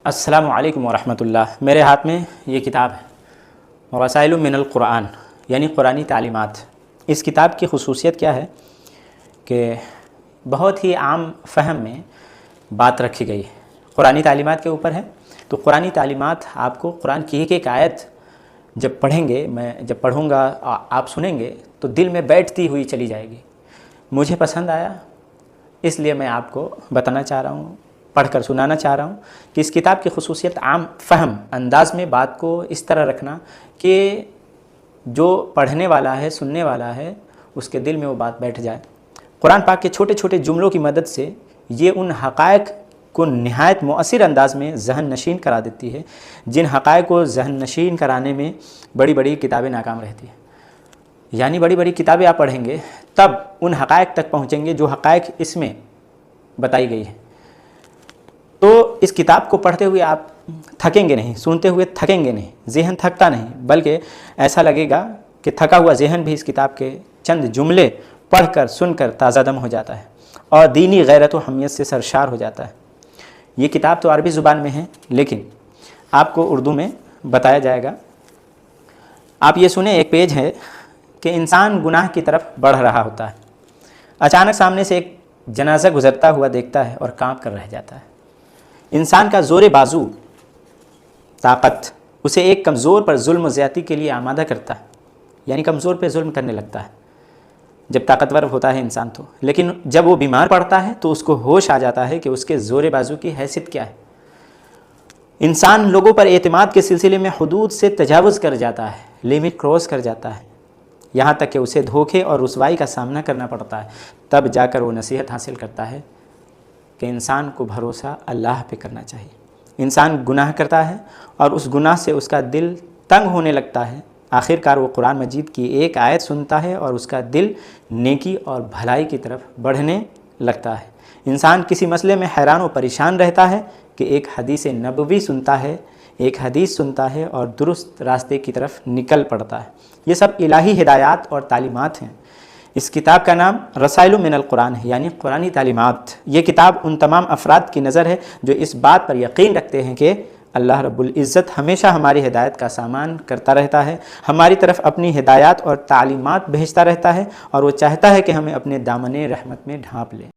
السلام علیکم ورحمۃ اللہ۔ میرے ہاتھ میں یہ کتاب ہے رسائل من القرآن، یعنی قرآنی تعلیمات۔ اس کتاب کی خصوصیت کیا ہے کہ بہت ہی عام فہم میں بات رکھی گئی ہے، قرآنی تعلیمات کے اوپر ہے۔ تو قرآنی تعلیمات آپ کو قرآن کی ایک ایک آیت جب پڑھیں گے، میں جب پڑھوں گا آپ سنیں گے تو دل میں بیٹھتی ہوئی چلی جائے گی۔ مجھے پسند آیا، اس لیے میں آپ کو بتانا چاہ رہا ہوں، پڑھ کر سنانا چاہ رہا ہوں کہ اس کتاب کی خصوصیت عام فہم انداز میں بات کو اس طرح رکھنا کہ جو پڑھنے والا ہے، سننے والا ہے، اس کے دل میں وہ بات بیٹھ جائے۔ قرآن پاک کے چھوٹے چھوٹے جملوں کی مدد سے یہ ان حقائق کو نہایت مؤثر انداز میں ذہن نشین کرا دیتی ہے جن حقائق کو ذہن نشین کرانے میں بڑی بڑی کتابیں ناکام رہتی ہیں۔ یعنی بڑی بڑی کتابیں آپ پڑھیں گے تب ان حقائق تک پہنچیں گے جو حقائق اس میں بتائی گئی ہے۔ تو اس کتاب کو پڑھتے ہوئے آپ تھکیں گے نہیں، سنتے ہوئے تھکیں گے نہیں، ذہن تھکتا نہیں، بلکہ ایسا لگے گا کہ تھکا ہوا ذہن بھی اس کتاب کے چند جملے پڑھ کر سن کر تازہ دم ہو جاتا ہے اور دینی غیرت و حمیت سے سرشار ہو جاتا ہے۔ یہ کتاب تو عربی زبان میں ہے لیکن آپ کو اردو میں بتایا جائے گا۔ آپ یہ سنیں، ایک پیج ہے کہ انسان گناہ کی طرف بڑھ رہا ہوتا ہے، اچانک سامنے سے ایک جنازہ گزرتا ہوا دیکھتا ہے اور کانپ کر رہ جاتا ہے۔ انسان کا زور بازو، طاقت اسے ایک کمزور پر ظلم و زیادتی کے لیے آمادہ کرتا ہے، یعنی کمزور پہ ظلم کرنے لگتا ہے جب طاقتور ہوتا ہے انسان تو، لیکن جب وہ بیمار پڑتا ہے تو اس کو ہوش آ جاتا ہے کہ اس کے زور بازو کی حیثیت کیا ہے۔ انسان لوگوں پر اعتماد کے سلسلے میں حدود سے تجاوز کر جاتا ہے، لیمٹ کراس کر جاتا ہے، یہاں تک کہ اسے دھوکے اور رسوائی کا سامنا کرنا پڑتا ہے۔ تب جا کر وہ نصیحت حاصل کرتا ہے کہ انسان کو بھروسہ اللہ پہ کرنا چاہیے۔ انسان گناہ کرتا ہے اور اس گناہ سے اس کا دل تنگ ہونے لگتا ہے۔ آخرکار وہ قرآن مجید کی ایک آیت سنتا ہے اور اس کا دل نیکی اور بھلائی کی طرف بڑھنے لگتا ہے۔ انسان کسی مسئلے میں حیران و پریشان رہتا ہے کہ ایک حدیث نبوی سنتا ہے، ایک حدیث سنتا ہے اور درست راستے کی طرف نکل پڑتا ہے۔ یہ سب الہی ہدایات اور تعلیمات ہیں۔ اس کتاب کا نام رسائل من القرآن ہے، یعنی قرآنی تعلیمات۔ یہ کتاب ان تمام افراد کی نظر ہے جو اس بات پر یقین رکھتے ہیں کہ اللہ رب العزت ہمیشہ ہماری ہدایت کا سامان کرتا رہتا ہے، ہماری طرف اپنی ہدایات اور تعلیمات بھیجتا رہتا ہے اور وہ چاہتا ہے کہ ہمیں اپنے دامن رحمت میں ڈھانپ لے۔